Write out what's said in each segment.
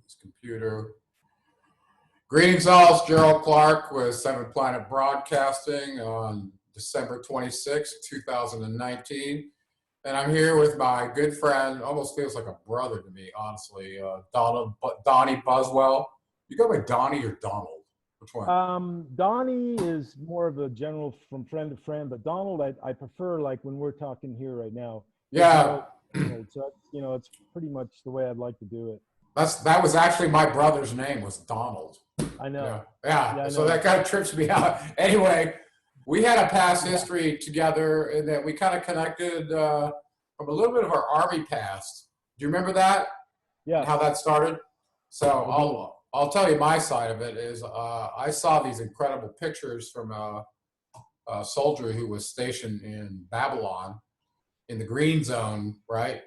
His computer. Greetings all, it's Gerald Clark with Seventh Planet Broadcasting on December 26, 2019. And I'm here with my good friend, almost feels like a brother to me, honestly, Donnie Buswell. You go by Donnie or Donald? Which one? Donnie is more of a general from friend to friend, but Donald, I prefer, like when we're talking here right now. Yeah. Donald, so it's pretty much the way I'd like to do it. That was actually my brother's name, was Donald. I know. Yeah, so that kind of trips me out. Anyway, we had a past history together in that we kind of connected from a little bit of our Army past. Do you remember that? Yeah. And how that started? So I'll tell you my side of it is I saw these incredible pictures from a soldier who was stationed in Babylon in the Green Zone, right?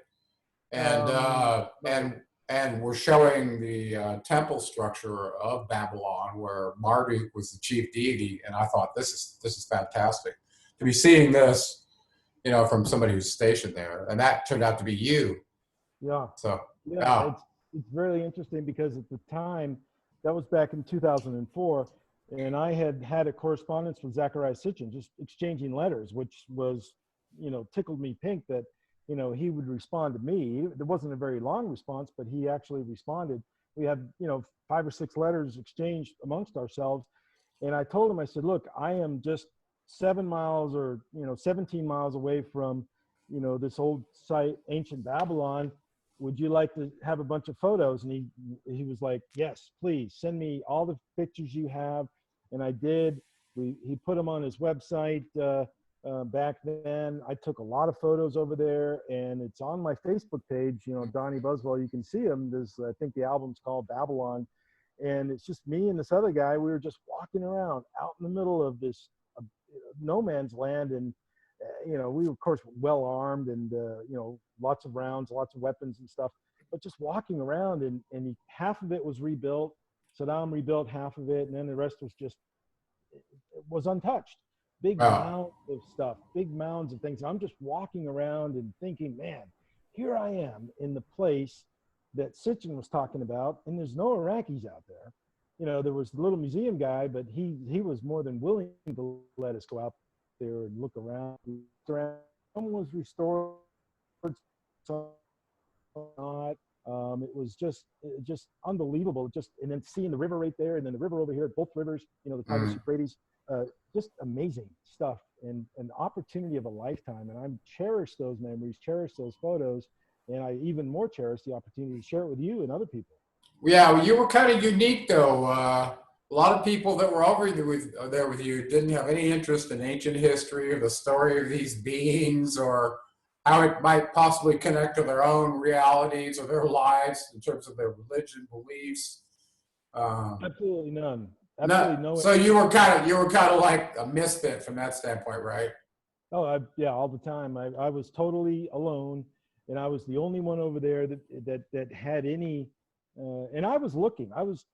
And we're showing the temple structure of Babylon, where Marduk was the chief deity, and I thought this is fantastic to be seeing this, from somebody who's stationed there, and that turned out to be you. Yeah. So yeah. It's really interesting because at the time, that was back in 2004, and I had a correspondence with Zachariah Sitchin, just exchanging letters, which was, tickled me pink that he would respond to me. There wasn't a very long response, but he actually responded. We had, 5 or 6 letters exchanged amongst ourselves. And I told him, I said, look, I am just 7 miles or, 17 miles away from, this old site, ancient Babylon. Would you like to have a bunch of photos? And he was like, yes, please send me all the pictures you have. And I did. He put them on his website. Back then, I took a lot of photos over there, and it's on my Facebook page, Donnie Buswell. You can see him. I think the album's called Babylon, and it's just me and this other guy. We were just walking around out in the middle of this no man's land, and we were, of course, well armed, and lots of rounds, lots of weapons and stuff, but just walking around, and half of it was rebuilt. Saddam rebuilt half of it, and then the rest was just, it was untouched. Big mounds of stuff, big mounds of things. I'm just walking around and thinking, man, here I am in the place that Sitchin was talking about, and there's no Iraqis out there. There was the little museum guy, but he was more than willing to let us go out there and look around. Some was restored, some not. It was just unbelievable. And then seeing the river right there, and then the river over here, both rivers, the Tigris Euphrates. Just amazing stuff, and an opportunity of a lifetime. And I cherish those memories, cherish those photos, and I even more cherish the opportunity to share it with you and other people. Yeah, well, you were kind of unique, though. A lot of people that were over there with you didn't have any interest in ancient history or the story of these beings or how it might possibly connect to their own realities or their lives in terms of their religion, beliefs. Absolutely none. No. So you were kind of like a misfit from that standpoint, right? Oh, yeah, all the time. I was totally alone, and I was the only one over there that had any. And I was looking. I was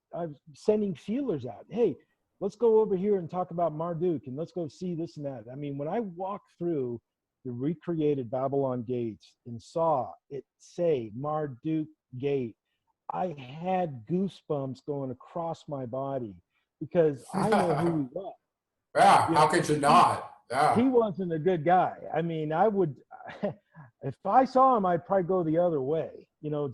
sending feelers out. Hey, let's go over here and talk about Marduk, and let's go see this and that. I mean, when I walked through the recreated Babylon gates and saw it say Marduk Gate, I had goosebumps going across my body. Because I know who he was. Yeah, how could you not? Yeah. He wasn't a good guy. I mean, I would, if I saw him, I'd probably go the other way,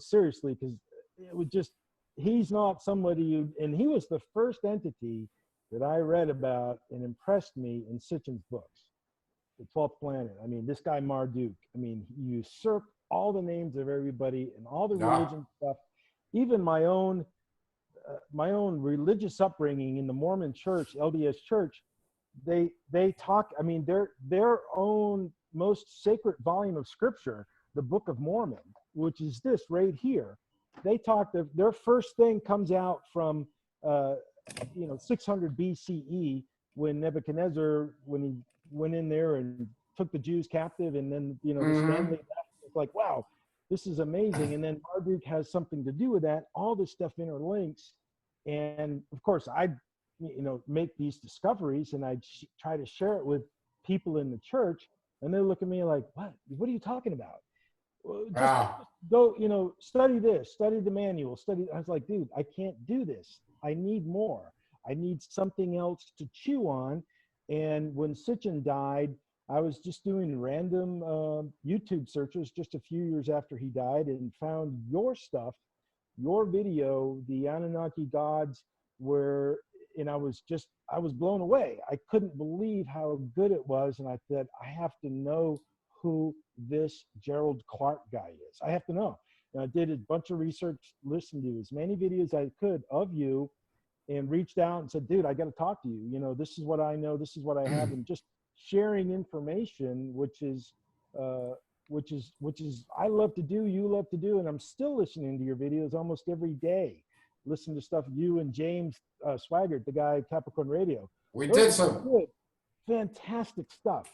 seriously, because it would just, he's not somebody and he was the first entity that I read about and impressed me in Sitchin's books, The 12th Planet. I mean, this guy Marduk, he usurped all the names of everybody and all the religion stuff, even my own religious upbringing in the Mormon church, LDS church, they talk, their own most sacred volume of scripture, the Book of Mormon, which is this right here. They talk, their first thing comes out from, 600 BCE when Nebuchadnezzar, when he went in there and took the Jews captive, and then, his family left. It's like, wow, this is amazing. And then Marduk has something to do with that. All this stuff interlinks. And of course, I, make these discoveries, and I try to share it with people in the church, and they look at me like, what are you talking about? Well, just Wow. go, study this, study the manual, study. I was like, dude, I can't do this. I need more. I need something else to chew on. And when Sitchin died, I was just doing random YouTube searches just a few years after he died and found your stuff, your video, the Anunnaki gods, where, and I was blown away. I couldn't believe how good it was. And I said, I have to know who this Gerald Clark guy is. I have to know. And I did a bunch of research, listened to as many videos I could of you, and reached out and said, dude, I got to talk to you. This is what I know. This is what I have. And just sharing information, which is, I love to do, you love to do. And I'm still listening to your videos almost every day. Listen to stuff you and James Swaggart, the guy at Capricorn Radio. We Those did are some, good, fantastic stuff.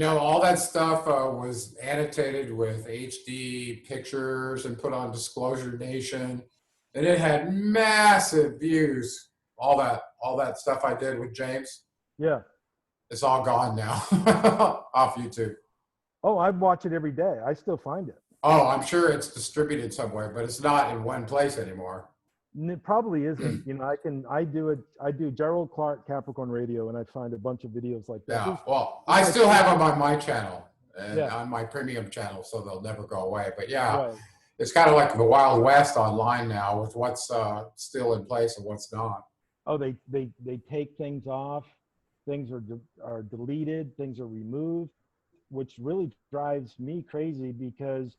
all that stuff was annotated with HD pictures and put on Disclosure Nation, and it had massive views. All that stuff I did with James, Yeah. it's all gone now off YouTube. Oh, I watch it every day. I still find it. Oh, I'm sure it's distributed somewhere, but it's not in one place anymore. And it probably isn't. I do Gerald Clark Capricorn Radio, and I find a bunch of videos like that. Yeah, well, I there's still like- have them on my channel and Yeah. on my premium channel, so they'll never go away. But yeah, Right. it's kind of like the Wild West online now with what's still in place and what's not. Oh, they take things off, things are deleted, things are removed, which really drives me crazy because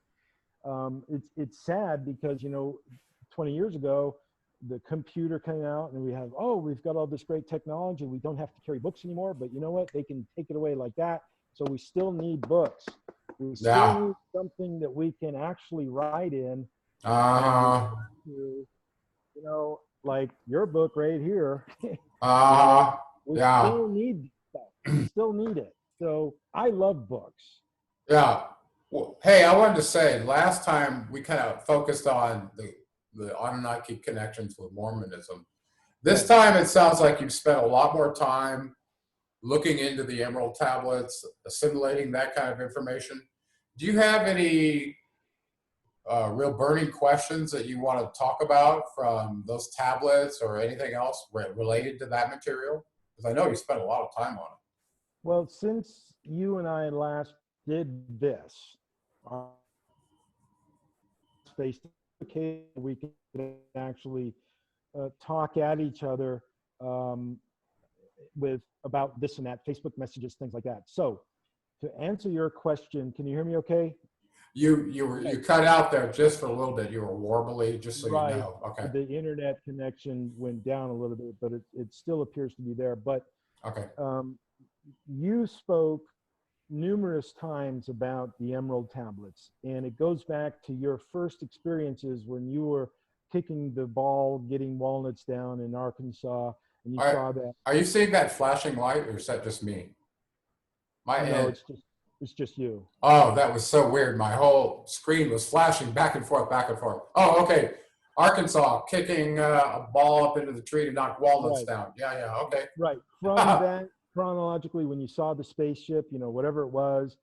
it's sad because 20 years ago the computer came out and we've got all this great technology, we don't have to carry books anymore, but you know what, they can take it away like that. So we still need books. We still need something that we can actually write in. Like your book right here. We still need stuff. We still need it. So I love books. Yeah. Well, hey, I wanted to say, last time we kind of focused on the Anunnaki connections with Mormonism. This time it sounds like you've spent a lot more time looking into the Emerald tablets, assimilating that kind of information. Do you have any real burning questions that you want to talk about from those tablets or anything else related to that material? Because I know you spent a lot of time on it. Well, since you and I last did this, face to face, we could actually talk at each other about this and that, Facebook messages, things like that. So to answer your question, can you hear me okay? You cut out there just for a little bit. You were warbly, just so you know. Okay. The internet connection went down a little bit, but it still appears to be there. But okay. You spoke numerous times about the Emerald tablets, and it goes back to your first experiences when you were kicking the ball, getting walnuts down in Arkansas, and you saw that. Are you seeing that flashing light, or is that just me? No, it's just you. Oh, that was so weird. My whole screen was flashing back and forth, back and forth. Oh, okay. Arkansas kicking a ball up into the tree to knock walnuts down. Yeah, okay. Right. From that, chronologically, when you saw the spaceship, whatever it was,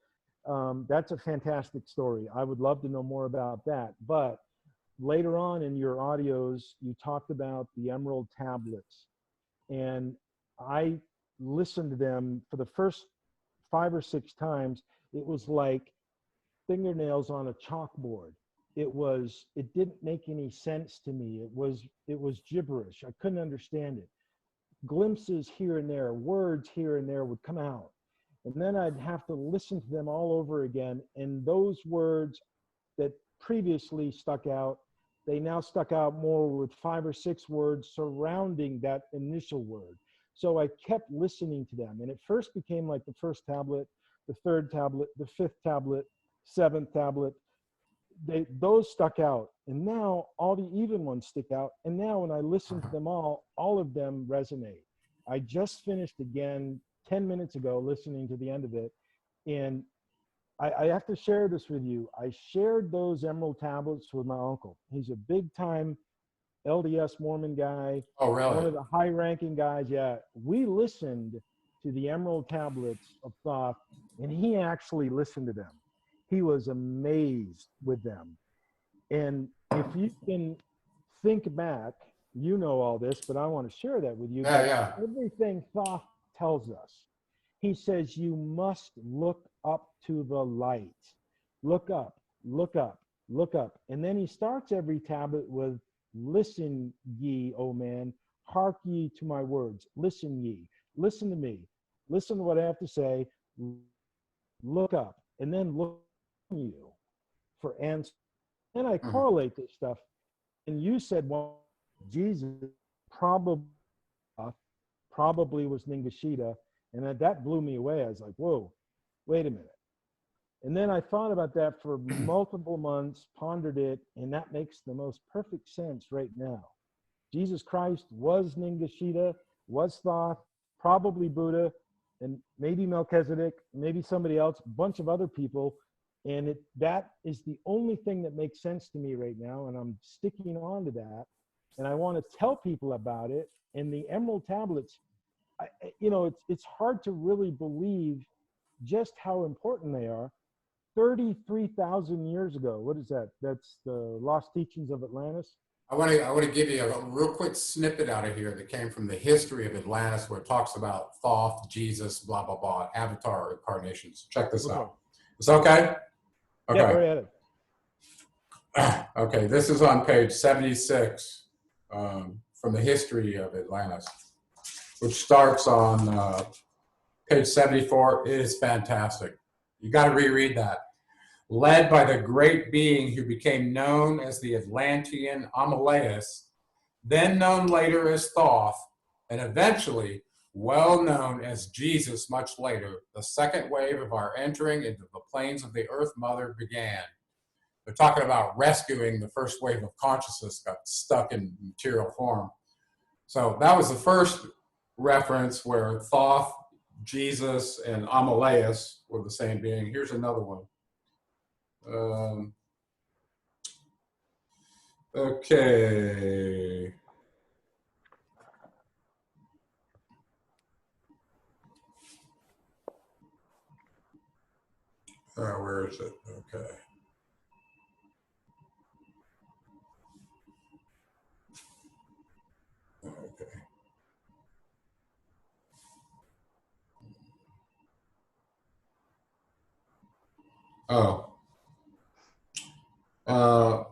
that's a fantastic story. I would love to know more about that. But later on in your audios, you talked about the Emerald tablets. And I listened to them for the first 5 or 6 times. It was like fingernails on a chalkboard. It didn't make any sense to me. It was gibberish. I couldn't understand it. Glimpses here and there, words here and there would come out. And then I'd have to listen to them all over again. And those words that previously stuck out, they now stuck out more with 5 or 6 words surrounding that initial word. So I kept listening to them. And it first became like the first tablet, the third tablet, the 5th tablet, 7th tablet. Those stuck out. And now all the even ones stick out. And now when I listen to them all of them resonate. I just finished again 10 minutes ago listening to the end of it. And I have to share this with you. I shared those Emerald tablets with my uncle. He's a big time LDS Mormon guy. Oh, really? One of the high ranking guys. Yeah. We listened to the Emerald tablets of Thoth, and he actually listened to them. he was amazed with them. And if you can think back, you know all this, but I want to share that with you. Yeah, yeah. Everything Thoth tells us, he says, you must look up to the light. Look up, look up, look up. And then he starts every tablet with, listen ye, O man, hark ye to my words. Listen ye, listen to me. Listen to what I have to say. Look up, and then look at you for answers. And I correlate this stuff. And you said, well, Jesus probably was Ningishita, and that blew me away. I was like, whoa, wait a minute. And then I thought about that for multiple months, pondered it, and that makes the most perfect sense right now. Jesus Christ was Ningishita, was Thoth, probably Buddha, and maybe Melchizedek, maybe somebody else, a bunch of other people. And that is the only thing that makes sense to me right now, and I'm sticking on to that. And I want to tell people about it. And the Emerald Tablets, it's hard to really believe just how important they are. 33,000 years ago. What is that? That's the Lost Teachings of Atlantis. I want to give you a real quick snippet out of here that came from the history of Atlantis, where it talks about Thoth, Jesus, blah blah blah, avatar incarnations. Check this out. It's okay. Okay. Yeah, go ahead. Okay, this is on page 76 from the history of Atlantis, which starts on page 74. It is fantastic. You got to reread that. Led by the great being who became known as the Atlantean Amuleus, then known later as Thoth, and eventually well known as Jesus much later, the second wave of our entering into the planes of the Earth Mother began. They're talking about rescuing the first wave of consciousness got stuck in material form. So that was the first reference where Thoth, Jesus, and Amuleus were the same being. Here's another one. Okay. Where is it? Okay. Okay. Oh.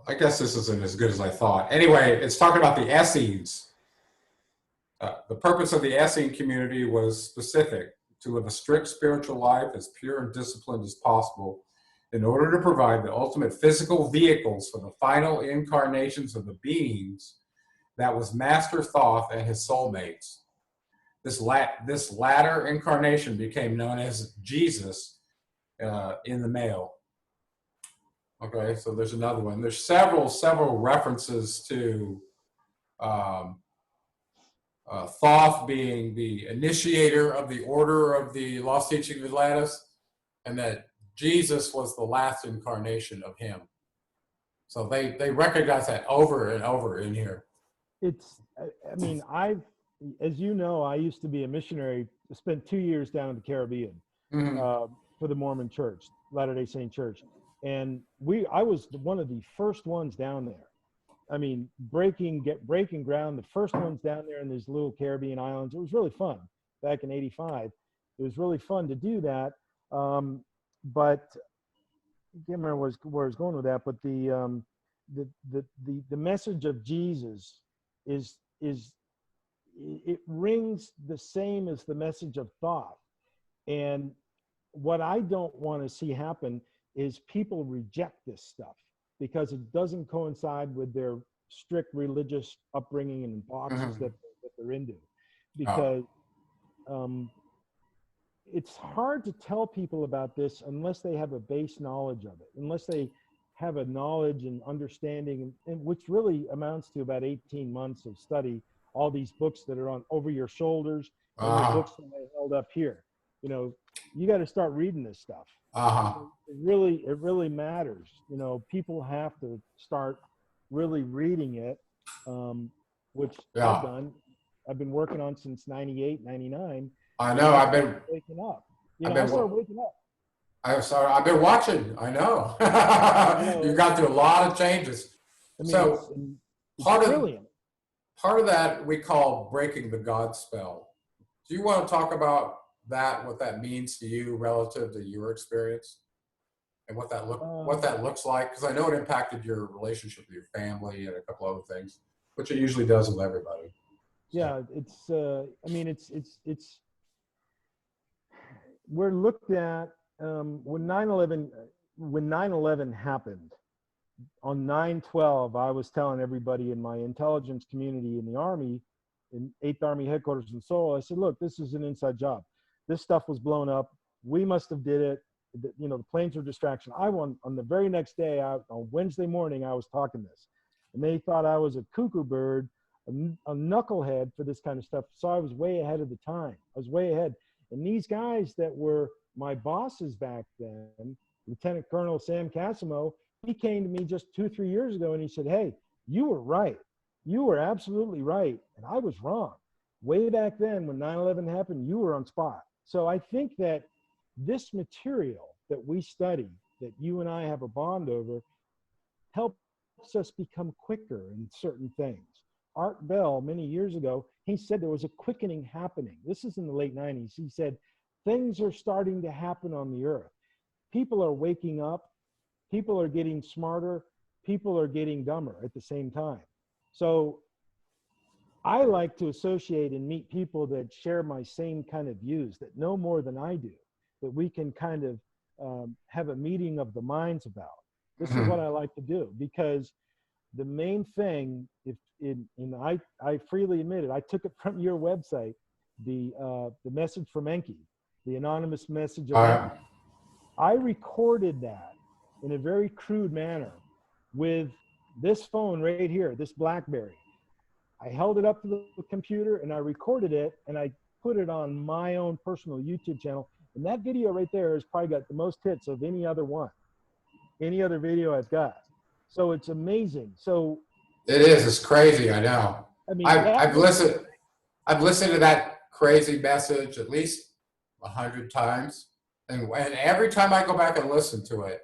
I guess this isn't as good as I thought. Anyway, it's talking about the Essenes. The purpose of the Essene community was specific: to live a strict spiritual life as pure and disciplined as possible in order to provide the ultimate physical vehicles for the final incarnations of the beings that was Master Thoth and his soulmates. This latter incarnation became known as Jesus in the male. Okay, so there's another one. There's several references to Thoth being the initiator of the order of the Lost Teaching of Atlantis, and that Jesus was the last incarnation of him. So they recognize that over and over in here. As you know, I used to be a missionary, spent 2 years down in the Caribbean for the Mormon Church, Latter-day Saint Church. And I was one of the first ones down there. I mean, breaking ground, the first ones down there in these little Caribbean islands. It was really fun back in '85. It was really fun to do that. But I can't remember where I was going with that. But the message of Jesus is it rings the same as the message of Thoth. And what I don't want to see happen is people reject this stuff because it doesn't coincide with their strict religious upbringing and boxes that they're into. Because it's hard to tell people about this unless they have a base knowledge of it, unless they have a knowledge and understanding, and which really amounts to about 18 months of study, all these books that are on over your shoulders, and the books that I held up here. You got to start reading this stuff. It really matters. People have to start really reading it, which I've done. I've been working on since 98, 99. I know. I've been waking up. I started waking up. I'm sorry. I've been watching. I know. You You've know, gone through a lot of changes. I mean, So it's part of brilliant. part of that we call breaking the God spell. Do you want to talk about that? What that means to you relative to your experience, and what Um, that looks like? Because I know it impacted your relationship with your family and a couple other things, which it usually does with everybody. So, yeah, it's. I mean, it's. We're looked at when 9/11 when 9/11 happened. On 9/12, I was telling everybody in my intelligence community in the Army, in 8th Army headquarters in Seoul, I said, look, this is an inside job. This stuff was blown up. We must have did it. You know, the planes were distraction. I won on the very next day, on Wednesday morning, I was talking this. And they thought I was a cuckoo bird, a knucklehead for this kind of stuff. So I was way ahead of the time. I was way ahead. And these guys that were my bosses back then, Lieutenant Colonel Sam Casimo, he came to me just 2-3 years ago and he said, hey, you were right. You were absolutely right. And I was wrong. Way back then when 9/11 happened, you were on spot. So I think that this material that we study, that you and I have a bond over, helps us become quicker in certain things. Art Bell, many years ago, he said there was a quickening happening. This is in the late 90s. He said, things are starting to happen on the earth. People are waking up. People are getting smarter. People are getting dumber at the same time. So I like to associate and meet people that share my same kind of views, that know more than I do, that we can kind of have a meeting of the minds about. This is what I like to do, because the main thing, I freely admit it, I took it from your website, the message from Enki, the anonymous message of Enki. I recorded that in a very crude manner with this phone right here, this BlackBerry. I held it up to the computer and I recorded it and I put it on my own personal YouTube channel. And that video right there has probably got the most hits of any other one, any other video I've got. So it's amazing. So it is. It's crazy. I know. I mean, I've that I've was, listened. I've listened to that crazy message at least 100 times, and every time I go back and listen to it,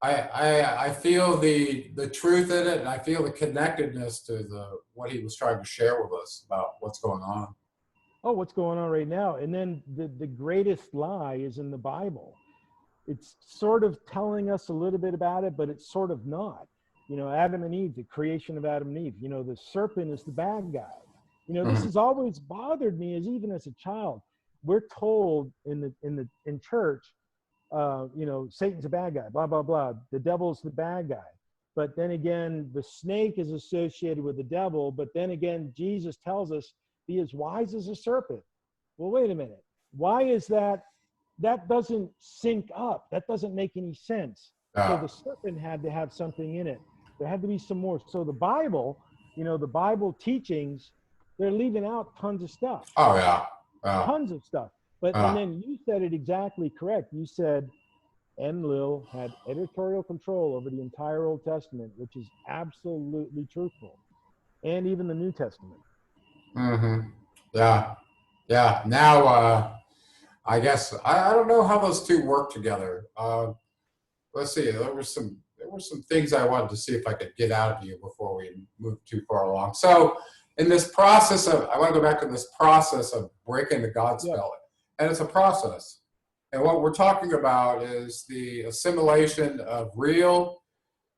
I feel the truth in it, and I feel the connectedness to the what he was trying to share with us about what's going on. oh, what's going on right now? And then the greatest lie is in the Bible. It's sort of telling us a little bit about it, but it's sort of not. You know, Adam and Eve, the creation of Adam and Eve, you know, the serpent is the bad guy. You know, this Mhm. has always bothered me, as even as a child. We're told in church, you know, Satan's a bad guy, blah, blah, blah. The devil's the bad guy. But then again, the snake is associated with the devil. But then again, Jesus tells us, be as wise as a serpent. Well, wait a minute. Why is that? That doesn't sync up. That doesn't make any sense. So Yeah. the serpent had to have something in it. There had to be some more. So the Bible, you know, the Bible teachings, they're leaving out tons of stuff, Oh yeah. Yeah. tons of stuff. But, and Yeah. then you said it exactly correct. You said Enlil had editorial control over the entire Old Testament, which is absolutely truthful, and even the New Testament. hmm Yeah. Yeah. Now, I guess I don't know how those two work together. Let's see. There were some things I wanted to see if I could get out of you before we move too far along. So, in this process of, I want to go back to this process of breaking the God Yeah. spell, and it's a process. And what we're talking about is the assimilation of real,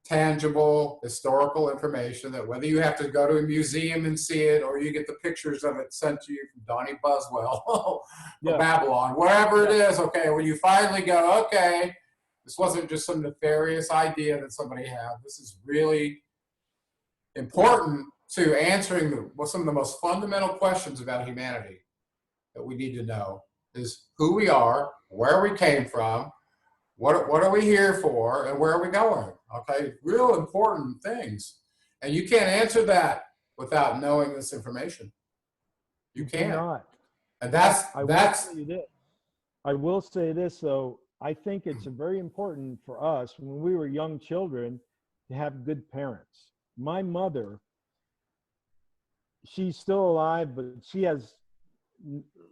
tangible, historical information that whether you have to go to a museum and see it or you get the pictures of it sent to you from Donnie Buswell from Yeah. Babylon, whatever it Yeah. is, okay, when you finally go, okay, this wasn't just some nefarious idea that somebody had. This is really important to answering some of the most fundamental questions about humanity that we need to know is who we are, where we came from, what are we here for, and where are we going? Okay, real important things. And you can't answer that without knowing this information. You You can't. cannot. And I will that's say this. I will say this, though. I think it's very important for us when we were young children to have good parents. My mother, she's still alive, but she has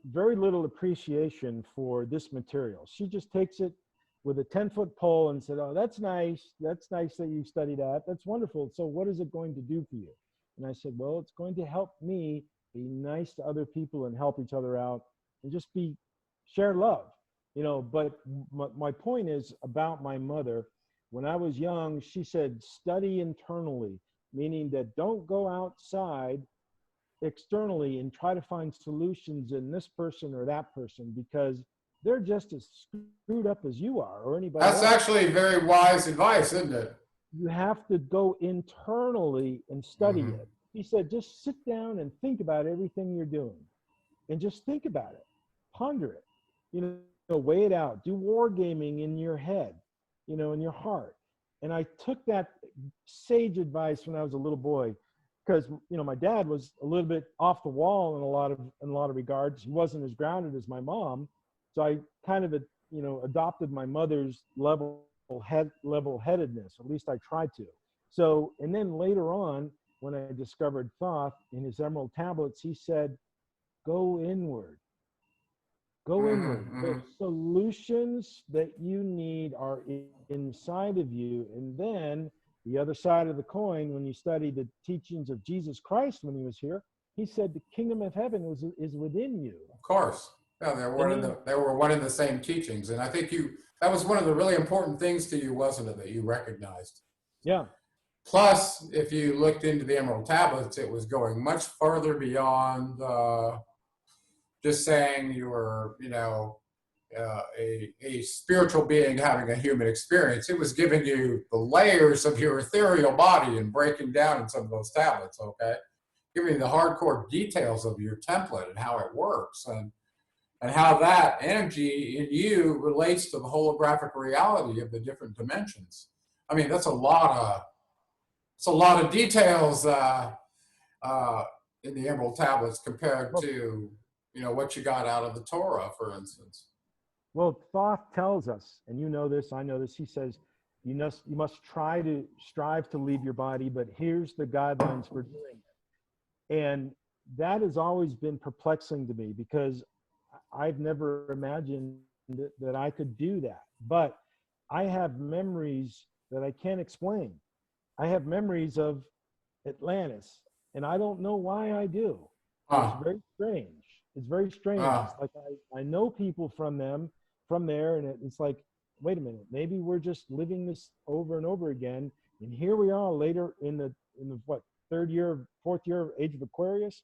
very little appreciation for this material. She just takes it with a 10-foot pole and said, oh, that's nice. That's nice that you study that. That's wonderful. So what is it going to do for you? And I said, well, it's going to help me be nice to other people and help each other out and just share love, you know. But my point is about my mother. When I was young, she said, study internally, meaning that don't go outside externally and try to find solutions in this person or that person, because they're just as screwed up as you are or anybody else. That's actually very wise advice, isn't it? You have to go internally and study it. He said, just sit down and think about everything you're doing and just think about it, ponder it, you know, weigh it out, do wargaming in your head, you know, in your heart. And I took that sage advice when I was a little boy, because, you know, my dad was a little bit off the wall in a lot of regards. He wasn't as grounded as my mom. So I kind of, you know, adopted my mother's level-headedness, at least I tried to. So, and then later on, when I discovered Thoth in his Emerald tablets, he said, go inward. Go inward. The solutions that you need are inside of you. And then the other side of the coin, when you study the teachings of Jesus Christ when he was here, he said the kingdom of heaven is within you. Of course. Yeah, they were one of the same teachings. And I think that was one of the really important things to you, wasn't it, that you recognized? Yeah. Plus, if you looked into the Emerald tablets, it was going much further beyond just saying you were, you know, a spiritual being having a human experience. It was giving you the layers of your ethereal body and breaking down in some of those tablets, okay? Giving you the hardcore details of your template and how it works and how that energy in you relates to the holographic reality of the different dimensions. I mean, that's a lot of details in the Emerald tablets compared to, you know, what you got out of the Torah, for instance. Well, Thoth tells us, and you know this, I know this, he says, you must strive to leave your body, but here's the guidelines for doing it. And that has always been perplexing to me, because I've never imagined that I could do that. But I have memories that I can't explain. I have memories of Atlantis, and I don't know why I do. It's very strange. It's very strange. It's like I know people from there, and it's like, wait a minute, maybe we're just living this over and over again. And here we are later in the what, fourth year of Age of Aquarius,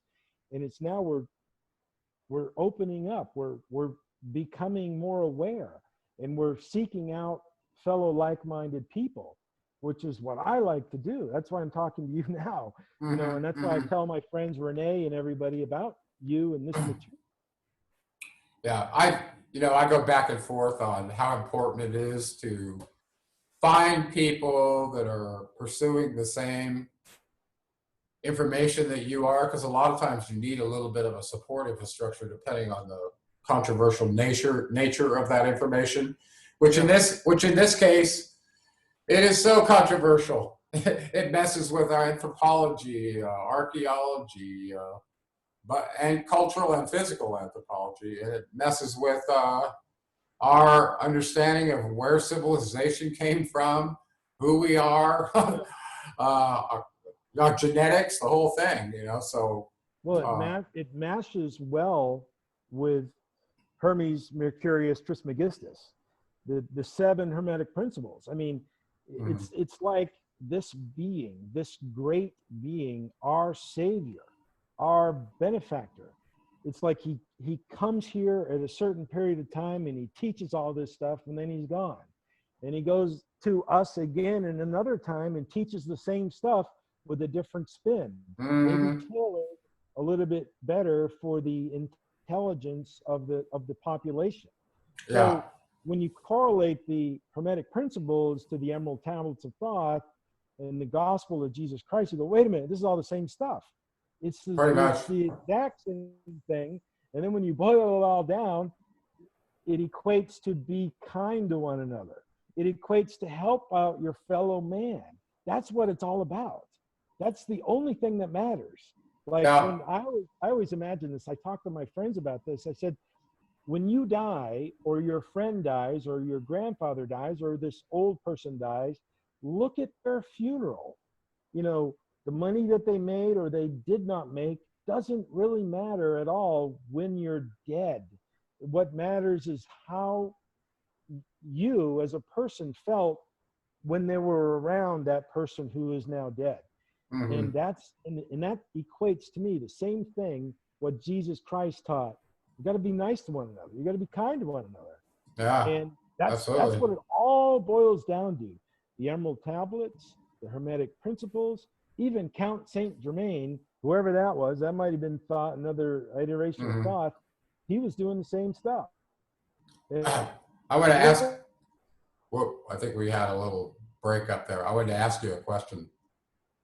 and it's now we're opening up. We're becoming more aware, and we're seeking out fellow like-minded people, which is what I like to do. That's why I'm talking to you now, you know, and that's why I tell my friends Renee and everybody about you and this material. Yeah, I go back and forth on how important it is to find people that are pursuing the same information that you are, because a lot of times you need a little bit of a support infrastructure depending on the controversial nature of that information, which in this case, it is so controversial. It messes with our anthropology, archaeology, and cultural and physical anthropology. And it messes with our understanding of where civilization came from, who we are, our genetics, the whole thing, you know. So well, it matches well with Hermes Mercurius Trismegistus, the 7 Hermetic principles. I mean, it's like this being, this great being, our savior, our benefactor. It's like he comes here at a certain period of time and he teaches all this stuff, and then he's gone. And he goes to us again in another time and teaches the same stuff with a different spin, maybe tailored a little bit better for the intelligence of the population. Yeah. So when you correlate the Hermetic principles to the Emerald tablets of Thoth and the gospel of Jesus Christ, you go, wait a minute, this is all the same stuff. It's the exact same thing. And then when you boil it all down, it equates to be kind to one another. It equates to help out your fellow man. That's what it's all about. That's the only thing that matters. Like when I always imagine this, I talk to my friends about this. I said, when you die, or your friend dies, or your grandfather dies, or this old person dies, look at their funeral. You know, the money that they made or they did not make doesn't really matter at all when you're dead. What matters is how you as a person felt when they were around that person who is now dead. And that's and that equates to me the same thing what Jesus Christ taught. You got to be nice to one another. You got to be kind to one another. Yeah, And that's absolutely. what it all boils down to. The Emerald Tablets, the Hermetic Principles, even Count Saint Germain, whoever that was, that might have been Thoth, another iteration of Thoth. He was doing the same stuff. And I want to ask. Whoa, I think we had a little break up there. I wanted to ask you a question.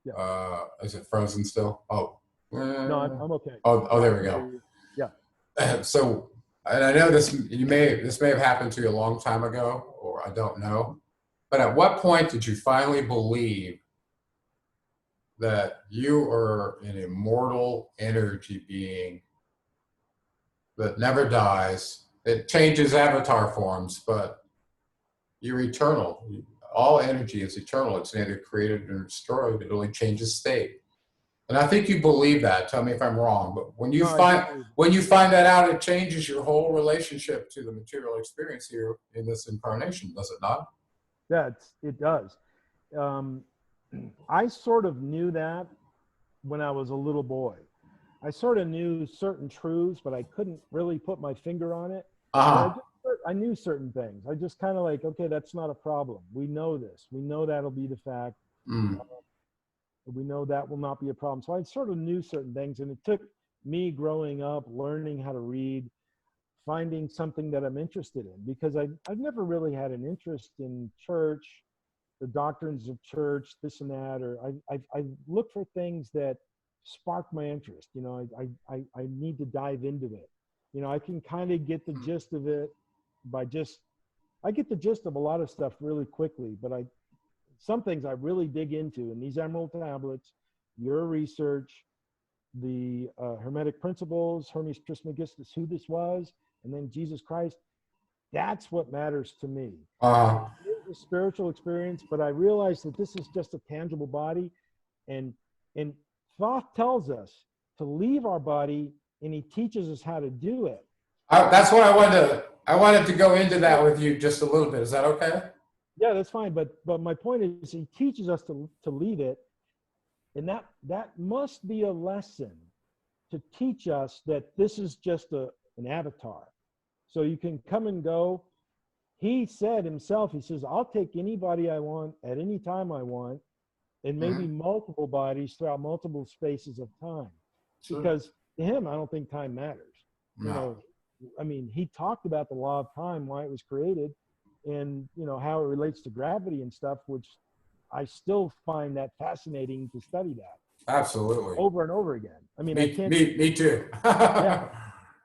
Yeah. Is it frozen still? Oh. No, I'm okay. Oh, there we go. Yeah. So, and I know this may have happened to you a long time ago, or I don't know. But at what point did you finally believe that you are an immortal energy being that never dies? It changes avatar forms, but you're eternal. All energy is eternal. It's neither created nor destroyed. It only changes state. And I think you believe that. Tell me if I'm wrong. But when you find that out, it changes your whole relationship to the material experience here in this incarnation, does it not? Yeah, it does. I sort of knew that when I was a little boy. I sort of knew certain truths, but I couldn't really put my finger on it. I knew certain things. I just kind of like, okay, that's not a problem. We know this. We know that'll be the fact. We know that will not be a problem. So I sort of knew certain things, and it took me growing up, learning how to read, finding something that I'm interested in, because I've never really had an interest in church, the doctrines of church, this and that, or I look for things that spark my interest. You know, I need to dive into it. You know, I can kind of get the gist of it I get the gist of a lot of stuff really quickly, but some things I really dig into, and these Emerald Tablets, your research, the Hermetic Principles, Hermes Trismegistus, who this was, and then Jesus Christ, that's what matters to me. It's a spiritual experience, but I realize that this is just a tangible body, and Thoth tells us to leave our body, and he teaches us how to do it. That's what I wanted to go into that with you just a little bit. Is that okay? Yeah, that's fine. But my point is, he teaches us to leave it, and that must be a lesson to teach us that this is just an avatar. So you can come and go. He said himself, he says, I'll take anybody I want at any time I want, and maybe multiple bodies throughout multiple spaces of time. Sure. Because to him, I don't think time matters. No. You know, I mean, he talked about the law of time, why it was created, and you know how it relates to gravity and stuff, which I still find that fascinating to study that. Absolutely. Over and over again. I mean, me too. Yeah,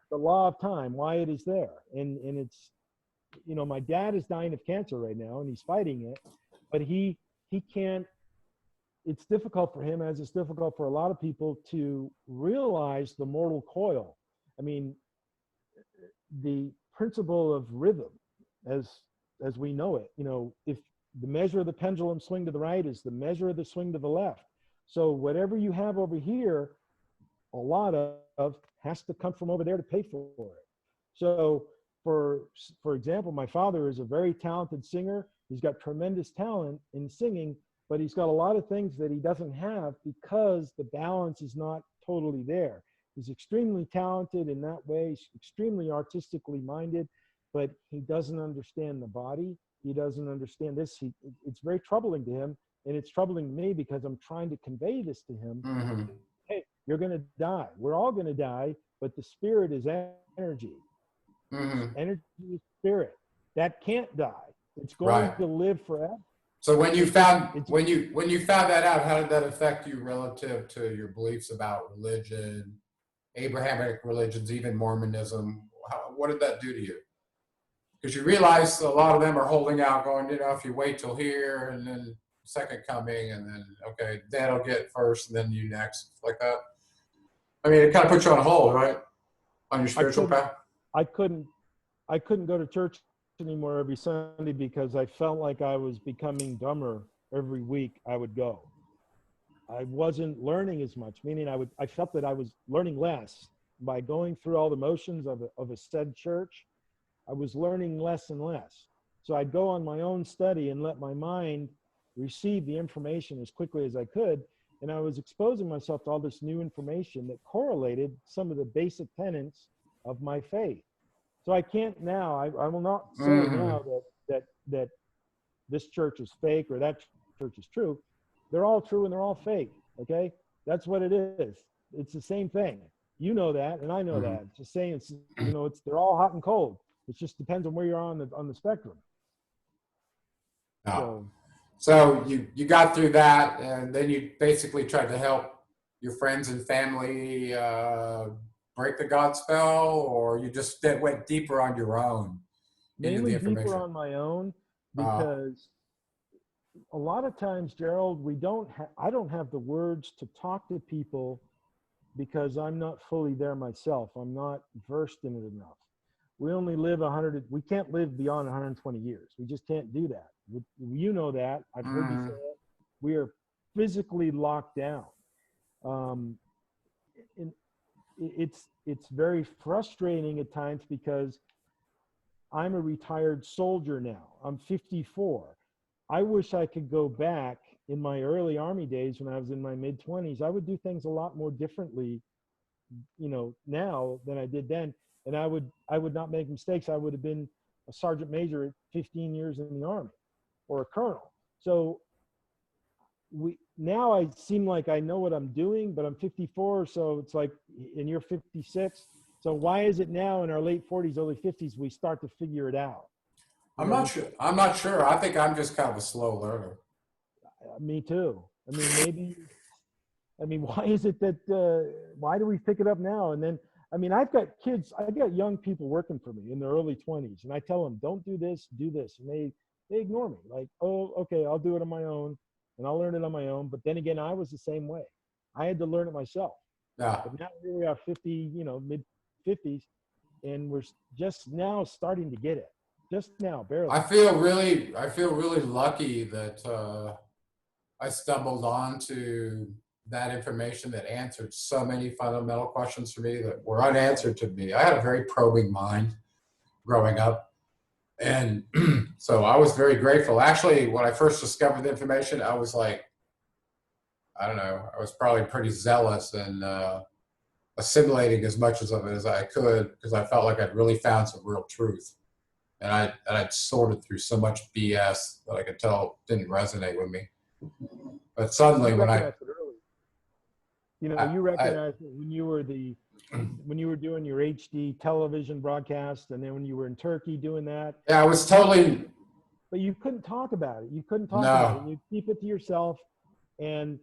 the law of time, why it is there, and it's, you know, my dad is dying of cancer right now, and he's fighting it, but he can't. It's difficult for him, as it's difficult for a lot of people, to realize the mortal coil. I mean, the principle of rhythm, as we know it, you know, if the measure of the pendulum swing to the right is the measure of the swing to the left. So whatever you have over here, a lot of has to come from over there to pay for it. So for example, my father is a very talented singer. He's got tremendous talent in singing, but he's got a lot of things that he doesn't have because the balance is not totally there. He's extremely talented in that way. He's extremely artistically minded, but he doesn't understand the body. He doesn't understand this. It's very troubling to him, and it's troubling me because I'm trying to convey this to him. Hey, you're going to die. We're all going to die, but the spirit is energy. Energy is spirit. That can't die. It's going to live forever. So when you found that out, how did that affect you relative to your beliefs about religion, Abrahamic religions, even Mormonism? What did that do to you? Because you realize a lot of them are holding out, going, you know, if you wait till here, and then second coming, and then, okay, Dad'll get first, and then you next, like that. I mean, it kind of puts you on hold, right? On your spiritual path. I couldn't I couldn't go to church anymore every Sunday because I felt like I was becoming dumber every week I would go. I wasn't learning as much, meaning I felt that I was learning less by going through all the motions of a said church. I was learning less and less. So I'd go on my own study and let my mind receive the information as quickly as I could. And I was exposing myself to all this new information that correlated some of the basic tenets of my faith. So I can't now, I will not say now that this church is fake or that church is true. They're all true and they're all fake. Okay. That's what it is. It's the same thing. You know that, and I know that. It's just saying it's, they're all hot and cold. It just depends on where you're on the spectrum. So you got through that, and then you basically tried to help your friends and family break the God spell, or you just went deeper on your own into the Mainly information? deeper on my own, because a lot of times, Gerald, I don't have the words to talk to people because I'm not fully there myself. I'm not versed in it enough. We only live we can't live beyond 120 years. We just can't do that. You know that. I've heard you say it. We are physically locked down. And it's very frustrating at times because I'm a retired soldier now. I'm 54. I wish I could go back in my early Army days when I was in my mid-20s. I would do things a lot more differently, now than I did then. And I would not make mistakes. I would have been a sergeant major at 15 years in the Army, or a colonel. So now I seem like I know what I'm doing, but I'm 54. So it's like, and you're 56. So why is it now in our late 40s, early 50s, we start to figure it out? I'm not sure. I think I'm just kind of a slow learner. Me too. Why is it that, why do we pick it up now? And then, I've got young people working for me in their early 20s, and I tell them, don't do this, do this. And they ignore me, like, oh, okay, I'll do it on my own, and I'll learn it on my own. But then again, I was the same way. I had to learn it myself. Yeah. But now here we are, mid 50s, and we're just now starting to get it. Just now, barely. I feel really lucky that I stumbled onto that information that answered so many fundamental questions for me that were unanswered to me. I had a very probing mind growing up. And so I was very grateful. Actually, when I first discovered the information, I was like, I don't know, I was probably pretty zealous and assimilating as much of it as I could, because I felt like I'd really found some real truth. And I'd sorted through so much BS that I could tell didn't resonate with me. But suddenly when you recognized it when you were when you were doing your HD television broadcast, and then when you were in Turkey doing that. Yeah, I was totally. But you couldn't talk about it. You couldn't talk about it. You keep it to yourself. And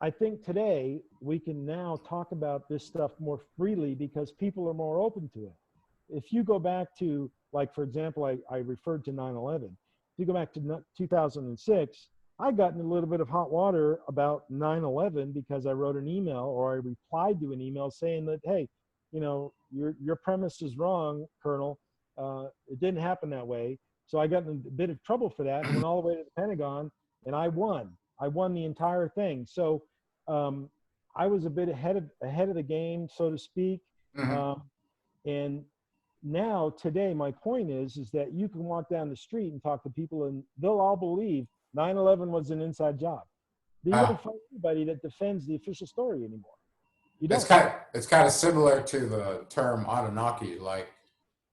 I think today we can now talk about this stuff more freely because people are more open to it. If you go back to, like, for example, I referred to 9/11. If you go back to 2006, I got in a little bit of hot water about 9/11 because I wrote an email, or I replied to an email saying that, hey, your premise is wrong, Colonel. It didn't happen that way. So I got in a bit of trouble for that, and went all the way to the Pentagon, and I won. I won the entire thing. So I was a bit ahead of the game, so to speak. And now today, my point is that you can walk down the street and talk to people, and they'll all believe 9/11 was an inside job. You don't find anybody that defends the official story anymore. It's kind of similar to the term Anunnaki, like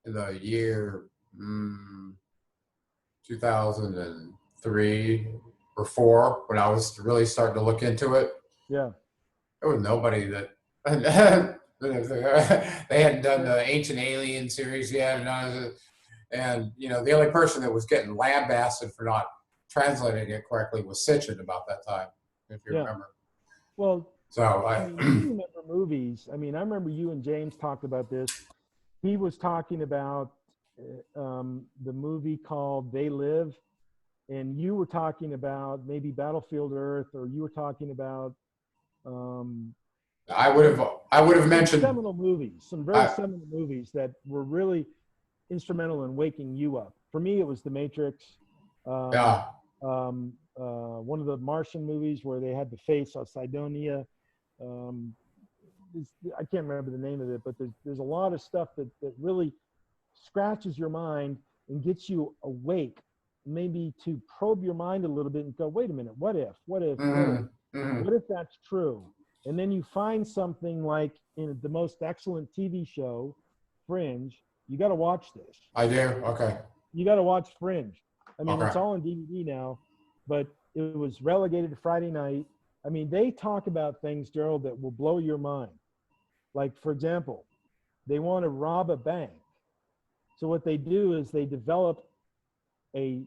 in the year 2003 or 4, when I was really starting to look into it. Yeah. There was nobody that they hadn't done the Ancient Alien series yet, and the only person that was getting lambasted for not translating it correctly was Sitchin about that time, if you remember. Well, so you remember movies. I remember you and James talked about this. He was talking about the movie called They Live, and you were talking about maybe Battlefield Earth, or you were talking about I would have mentioned seminal movies, some very seminal movies that were really instrumental in waking you up. For me, it was The Matrix. Yeah. One of the Martian movies where they had the face of Sidonia. I can't remember the name of it, but there's a lot of stuff that really scratches your mind and gets you awake, maybe to probe your mind a little bit and go, wait a minute, what if, what if, what if that's true? And then you find something like in the most excellent TV show, Fringe. You got to watch this. I do. Okay. You got to watch Fringe. I mean, Okay. It's all on DVD now, but it was relegated to Friday night. I mean, they talk about things, Gerald, that will blow your mind. Like, for example, they want to rob a bank. So what they do is they develop a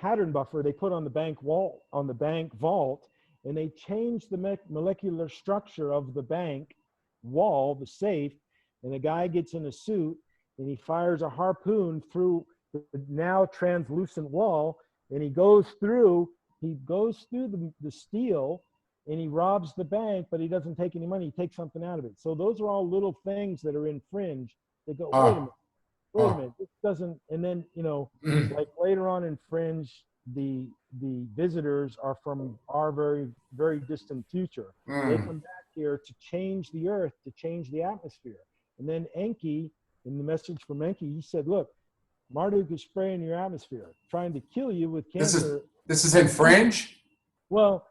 pattern buffer they put on the bank wall, on the bank vault, and they change the molecular structure of the bank wall, the safe, and the guy gets in a suit and he fires a harpoon through the now translucent wall, and he goes through the steel, and he robs the bank, but he doesn't take any money. He takes something out of it. So those are all little things that are in Fringe that go, wait a minute, this doesn't, and then, you know, like later on in Fringe, the visitors are from our very, very distant future. They come back here to change the earth, to change the atmosphere. And then Enki, in the message from Enki, he said, look, Marduk is spraying your atmosphere, trying to kill you with cancer. This is in Fringe? Well,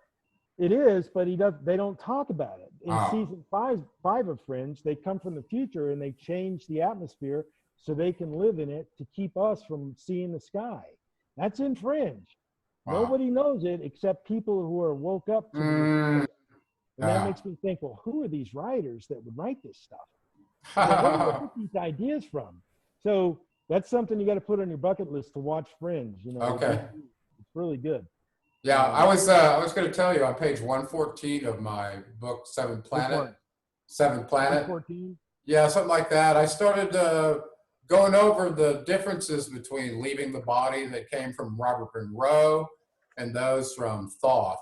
it is, but they don't talk about it. In season five of Fringe, they come from the future and they change the atmosphere so they can live in it to keep us from seeing the sky. That's in Fringe. Wow. Nobody knows it except people who are woke up to and that makes me think, well, who are these writers that would write this stuff? Where do they get these ideas from? So that's something you got to put on your bucket list to watch Fringe. You know, okay, it's really good. Yeah, I was going to tell you on page 114 of my book, Seventh Planet. 114? Yeah, something like that. I started going over the differences between leaving the body that came from Robert Monroe and those from Thoth.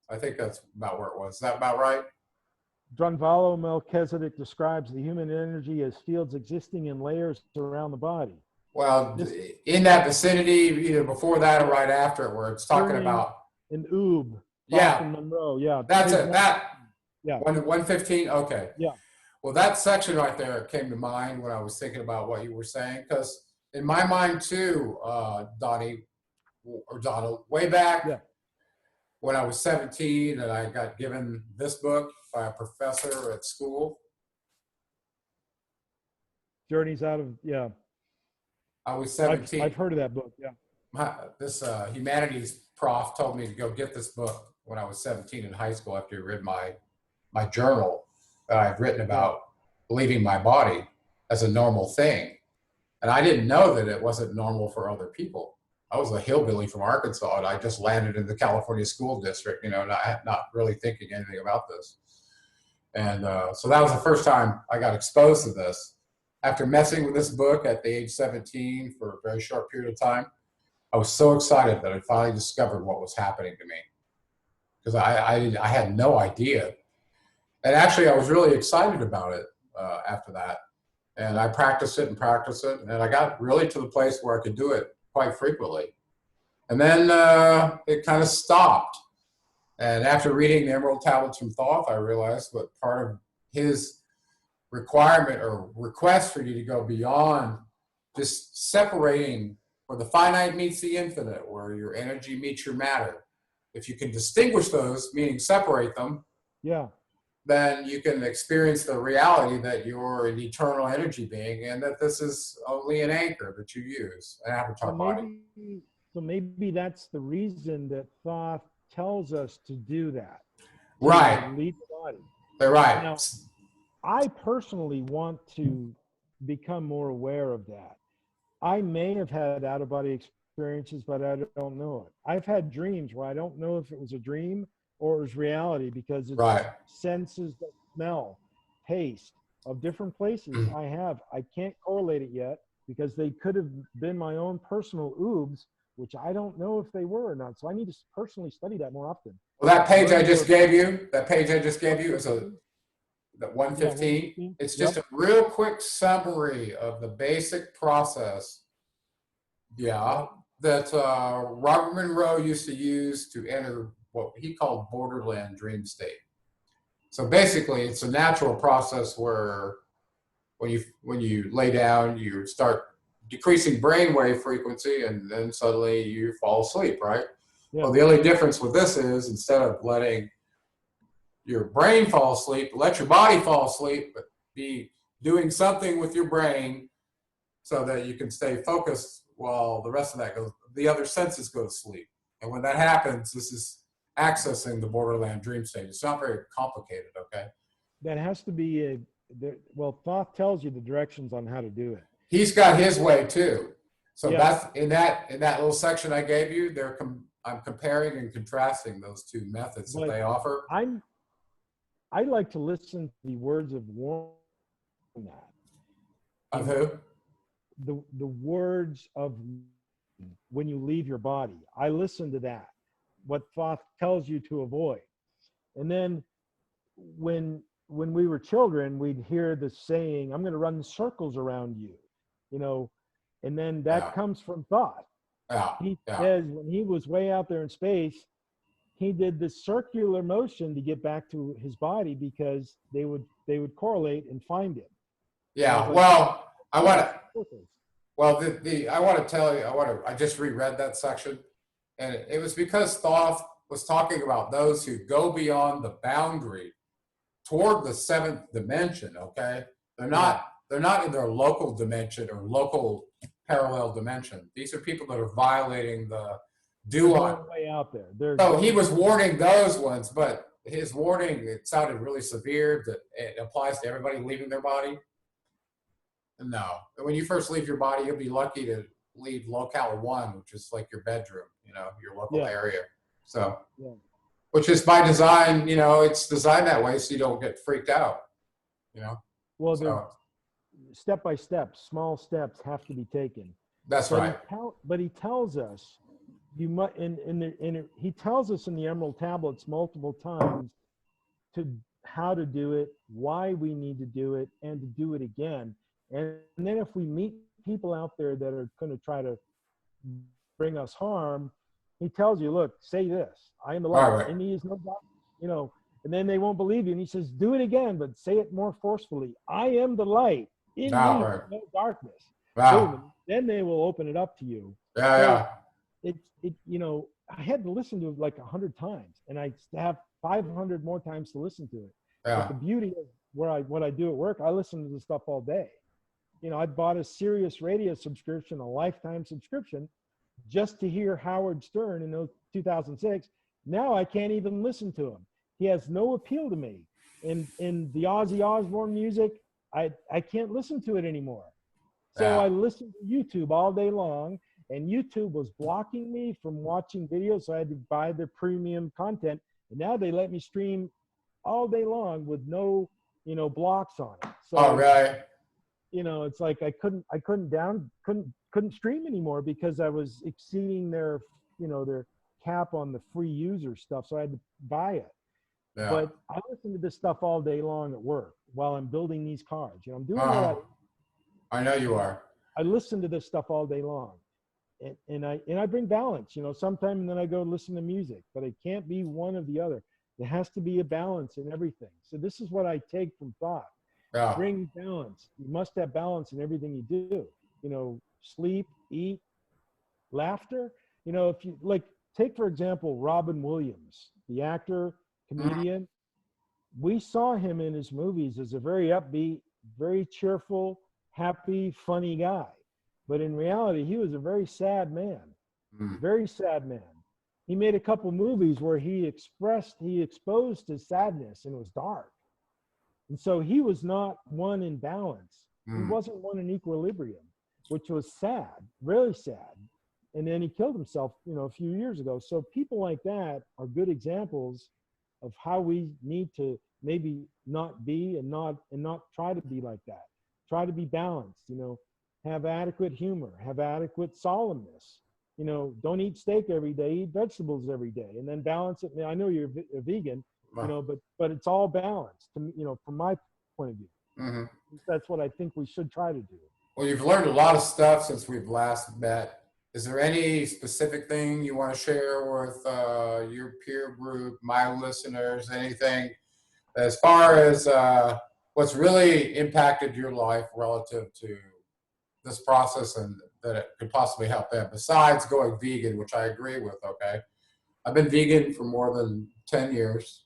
I think that's about where it was. Is that about right? Drunvalo Melchizedek describes the human energy as fields existing in layers around the body. Well, in that vicinity, either before that or right after it, where it's talking about an oob. Yeah, Monroe. Yeah, that's it. Yeah, 115. Okay. Yeah. Well, that section right there came to mind when I was thinking about what you were saying, because in my mind too, Donnie or Donald, way back when I was 17 and I got given this book by a professor at school. Journeys out of I was 17. I've heard of that book. Yeah. This humanities prof told me to go get this book when I was 17 in high school after he read my journal that I've written about leaving my body as a normal thing. And I didn't know that it wasn't normal for other people. I was a hillbilly from Arkansas and I just landed in the California school district, you know, not really thinking anything about this. And so that was the first time I got exposed to this. After messing with this book at the age 17 for a very short period of time, I was so excited that I finally discovered what was happening to me, because I had no idea. And actually, I was really excited about it after that. And I practiced it, and I got really to the place where I could do it quite frequently. And then it kind of stopped. And after reading the Emerald Tablets from Thoth, I realized what part of his requirement or request for you to go beyond just separating where the finite meets the infinite, where your energy meets your matter. If you can distinguish those, meaning separate them, then you can experience the reality that you're an eternal energy being and that this is only an anchor that you use, an avatar body. So maybe that's the reason that Thoth tells us to do that. Right. Leave the body. They're right. Now, I personally want to become more aware of that. I may have had out-of-body experiences, but I don't know it. I've had dreams where I don't know if it was a dream or it was reality, because it's senses that smell, taste of different places I can't correlate it yet, because they could have been my own personal oobs, which I don't know if they were or not. So I need to personally study that more often. Well, that page I just gave you, is that Yeah, 115. 115. It's just Yep. a real quick summary of the basic process. Yeah, that Robert Monroe used to use to enter what he called borderland dream state. So basically, it's a natural process where when you lay down, you start decreasing brainwave frequency, and then suddenly you fall asleep, right? Yeah. Well, the only difference with this is instead of letting your brain fall asleep, let your body fall asleep, but be doing something with your brain so that you can stay focused while the rest of that goes, the other senses go to sleep. And when that happens, this is accessing the borderland dream state. It's not very complicated, okay? That has to be well, Thoth tells you the directions on how to do it. He's got his way too. So Yeah. that's in that little section I gave you. I'm comparing and contrasting those two methods that they offer. I like to listen to the words of warning that. Of who? The words of when you leave your body. I listen to that. What Thoth tells you to avoid. And then when we were children, we'd hear the saying, "I'm going to run circles around you," you know, and then that comes from Thoth. He says when he was way out there in space, he did this circular motion to get back to his body because they would correlate and find him. Yeah. Like, Well, I want to. circles. Well, I want to tell you. I just reread that section, and it was because Thoth was talking about those who go beyond the boundary toward the seventh dimension. Okay, they're not in their local dimension or local parallel dimension. These are people that are violating the They're way out there. So he was warning those ones, but his warning, it sounded really severe that it applies to everybody leaving their body. No, when you first leave your body, you'll be lucky to leave locale 1, which is like your bedroom, your local area. So, which is by design, it's designed that way so you don't get freaked out, Well, so, step by step, small steps have to be taken. That's right. But he tells us you must, he tells us in the Emerald Tablets multiple times how to do it, why we need to do it, and to do it again. And then if we meet people out there that are going to try to bring us harm, he tells you, look, say this, I am the light, and he is no God, and then they won't believe you. And he says, do it again, but say it more forcefully. I am the light, in me, no darkness. Wow. Then they will open it up to you. Yeah. I had to listen to it like 100 times, and I have 500 more times to listen to it. Yeah. But the beauty of what I do at work, I listen to this stuff all day. I bought a Sirius radio subscription, a lifetime subscription, just to hear Howard Stern in 2006. Now I can't even listen to him. He has no appeal to me. In the Ozzy Osbourne music, I can't listen to it anymore. So I listened to YouTube all day long, and YouTube was blocking me from watching videos, so I had to buy the premium content. And now they let me stream all day long with no, blocks on it. So, it's like I couldn't stream anymore because I was exceeding their cap on the free user stuff. So I had to buy it. Yeah. But I listen to this stuff all day long at work while I'm building these cars. I'm doing what I know you are. I listen to this stuff all day long. And I bring balance, sometime, and then I go listen to music, but it can't be one or the other. There has to be a balance in everything. So this is what I take from Thoth. Yeah. Bring balance. You must have balance in everything you do. Sleep, eat, laughter. If you take, for example, Robin Williams, the actor, comedian. We saw him in his movies as a very upbeat, very cheerful, happy, funny guy. But in reality, he was a very sad man, very sad man. He made a couple movies where he exposed his sadness, and it was dark. And so he was not one in balance. He wasn't one in equilibrium, which was sad, really sad. And then he killed himself, a few years ago. So people like that are good examples of how we need to maybe not be and not try to be like that. Try to be balanced, have adequate humor, have adequate solemnness. Don't eat steak every day, eat vegetables every day, and then balance it. I know you're a vegan, but it's all balanced. From point of view. Hmm. That's what I think we should try to do. Well, you've learned a lot of stuff since we've last met. Is there any specific thing you want to share with your peer group, my listeners, anything as far as what's really impacted your life relative to this process and that it could possibly help them besides going vegan, which I agree with? Okay. I've been vegan for more than 10 years.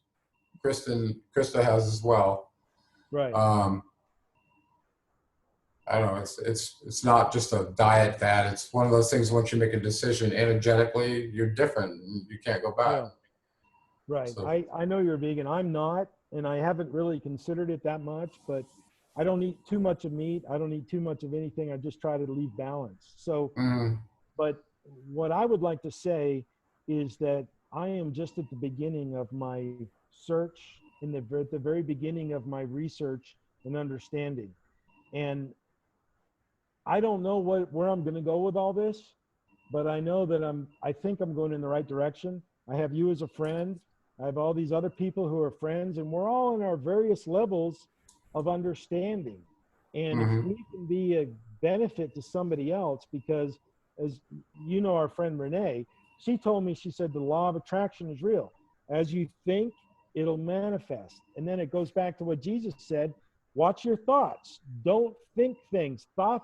Krista has as well. Right. I don't know. It's not just a diet fad. It's one of those things. Once you make a decision energetically, you're different. You can't go back. Yeah. Right. So, I know you're vegan. I'm not, and I haven't really considered it that much, but I don't eat too much of meat. I don't eat too much of anything. I just try to leave balance. So, but what I would like to say is that I am just at the beginning of my search, at the very beginning of my research and understanding. And I don't know where I'm going to go with all this, but I know that I think I'm going in the right direction. I have you as a friend. I have all these other people who are friends, and we're all in our various levels of understanding. And if we can be a benefit to somebody else, because as you know, our friend Renee, she told me, she said, the law of attraction is real. As you think, it'll manifest. And then it goes back to what Jesus said, watch your thoughts. Don't think things. Thoth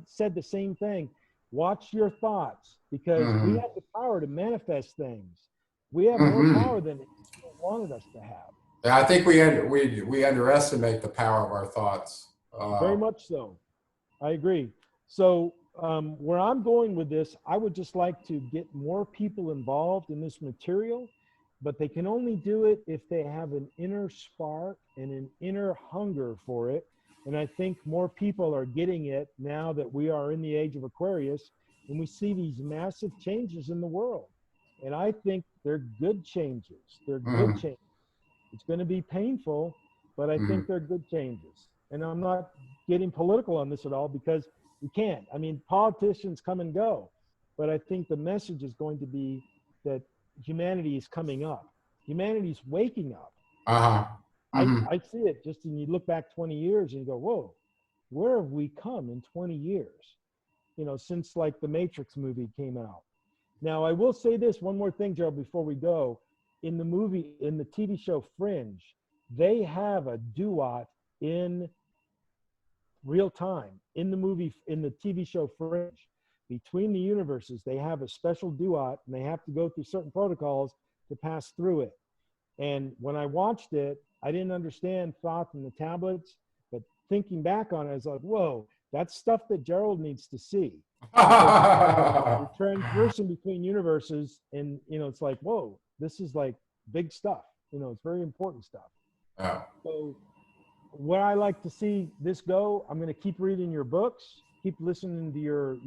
said the same thing. Watch your thoughts, because we have the power to manifest things. We have more power than it wanted us to have. yeah, I think we underestimate the power of our thoughts. Very much so. I agree. So where I'm going with this, I would just like to get more people involved in this material, but they can only do it if they have an inner spark and an inner hunger for it. And I think more people are getting it now that we are in the age of Aquarius, and we see these massive changes in the world. And I think they're good changes. They're good changes. It's going to be painful, but I think they're good changes. And I'm not getting political on this at all, because you can't. I mean, politicians come and go, but I think the message is going to be that humanity is coming up. Humanity's waking up. I see it just when you look back 20 years and you go, whoa, where have we come in 20 years? You know, since like the Matrix movie came out. Now, I will say this one more thing, Gerald, before we go. In the movie, in the TV show Fringe, they have a duat in real time. In the movie, in the TV show Fringe, between the universes, they have a special duat, and they have to go through certain protocols to pass through it. And when I watched it, I didn't understand Thoth and the tablets, but thinking back on it, I was like, whoa, that's stuff that Gerald needs to see. The transversion between universes, and you know, it's like, whoa, this is like big stuff. You know, it's very important stuff. Yeah. So where I like to see this go, I'm going to keep reading your books, keep listening to your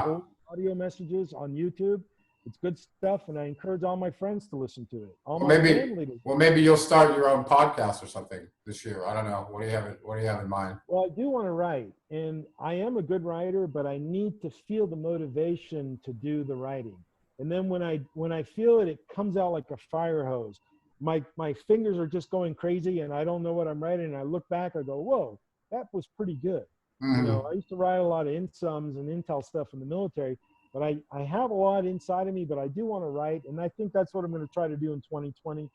old audio messages on YouTube. It's good stuff, and I encourage all my friends to listen to it. All my family. Well, maybe you'll start your own podcast or something this year. I don't know. What do you have in mind? Well, I do want to write, and I am a good writer, but I need to feel the motivation to do the writing. And then when I feel it, it comes out like a fire hose. My fingers are just going crazy, and I don't know what I'm writing. And I look back, I go, whoa, that was pretty good. You know, I used to write a lot of insums and intel stuff in the military, but I have a lot inside of me, but I do want to write. And I think that's what I'm going to try to do in 2020,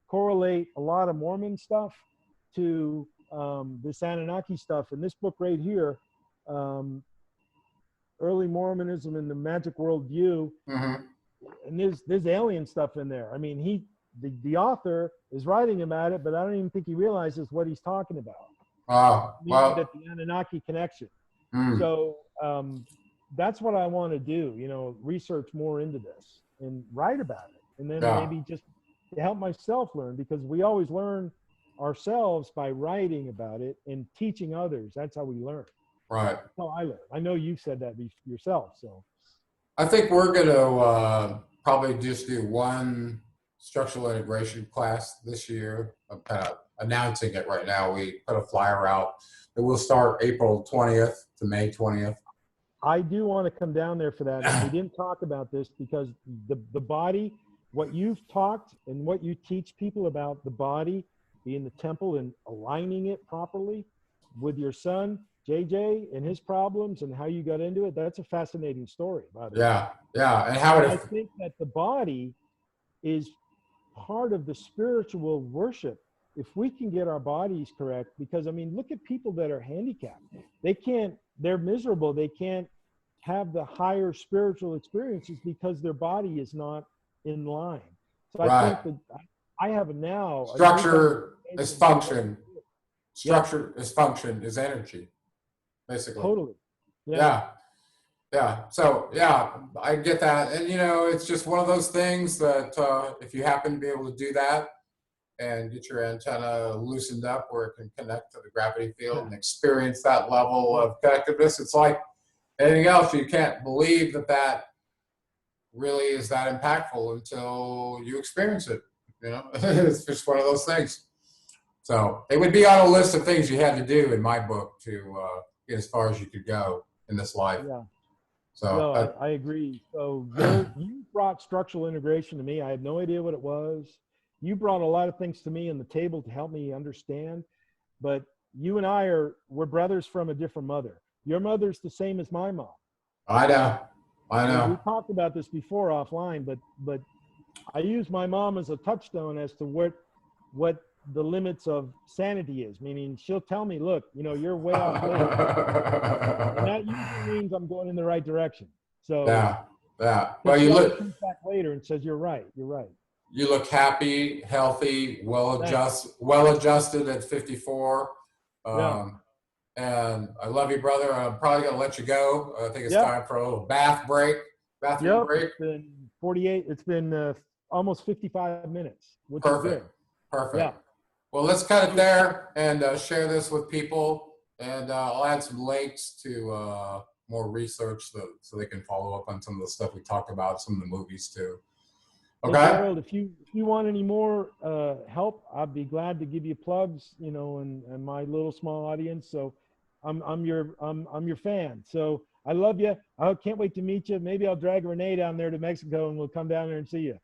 correlate a lot of Mormon stuff to this Anunnaki stuff. And this book right here, Early Mormonism and the Magic World View, and there's alien stuff in there. I mean, the author is writing about it, but I don't even think he realizes what he's talking about. Well, that the Anunnaki connection. So that's what I want to do, you know, research more into this and write about it. And then maybe just to help myself learn, because we always learn ourselves by writing about it and teaching others. That's how we learn. Right. That's how I learn. I know you've said that yourself. So I think we're going to probably just do one structural integration class this year. I'm kind of announcing it right now. We put a flyer out that will start April 20th to May 20th. I do want to come down there for that. And we didn't talk about this because the body, what you've talked and what you teach people about the body be in the temple and aligning it properly with your son, JJ, and his problems and how you got into it. That's a fascinating story, by the way. Yeah, yeah. And how I it, think that the body is part of the spiritual worship. If we can get our bodies correct, because I mean, look at people that are handicapped. They're miserable. They can't have the higher spiritual experiences because their body is not in line. So I right. think that I have now a new Structure is understanding of what function. Yeah, Structure is function, is energy, basically. totally. Yeah. Yeah. Yeah. So, yeah, I get that. And, you know, it's just one of those things that if you happen to be able to do that and get your antenna loosened up where it can connect to the gravity field Yeah. and experience that level Yeah. of connectiveness, it's like anything else. You can't believe that that really is that impactful until you experience it. You know, it's just one of those things. So it would be on a list of things you had to do in my book to get as far as you could go in this life. Yeah. So No, I agree. So you brought structural integration to me. I had no idea what it was. You brought a lot of things to me on the table to help me understand. But you and we're brothers from a different mother. Your mother's the same as my mom. I know. I We know. talked about this before offline, but I use my mom as a touchstone as to what the limits of sanity is. Meaning, she'll tell me, "Look, you know, you're way off base," and that usually means I'm going in the right direction. So, Yeah. Yeah. but Well, she always comes back later and says, "You're right. You're right." you look happy, healthy, Thanks. well adjusted at 54. Yeah. And I love you, brother. I'm probably gonna let you go. I think it's Yep. time for a little bathroom Yep. break. It's been 48. It's been almost 55 minutes, which is Perfect. good. Perfect. Yeah. Well, let's cut it there and share this with people. And I'll add some links to more research so they can follow up on some of the stuff we talked about, some of the movies too. Okay. Hey, Gerald, if you want any more help, I'd be glad to give you plugs, you know, and my little small audience. So I'm your fan. So I love you. I can't wait to meet you. Maybe I'll drag Renee down there to Mexico and we'll come down there and see you.